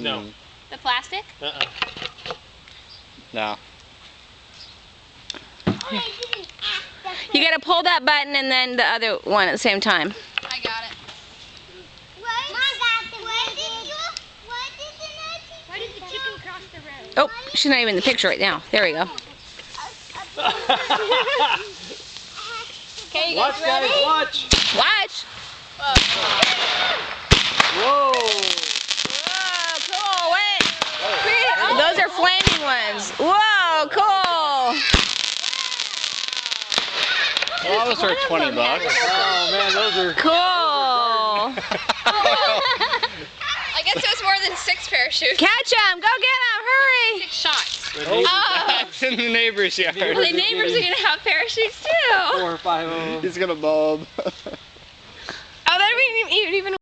No. The plastic? No. You gotta pull that button and then the other one at the same time. I got it. Why did the chicken cross the road? Oh, she's not even in the picture right now. There we go. Okay, you Watch, guys ready? guys, watch. Watch. Whoa. Whoa, cool. Wait. Those are flaming ones. Whoa, cool. Well, those are $20. Oh man, those are Cool. I guess it was more than 6 parachutes. Catch him. Go get him. Hurry. 6 shots. Oh. That's in the neighbor's yard. Well, the neighbors are going to have parachutes too. 4 or 5 of them. He's gonna bulb. Oh, that didn't even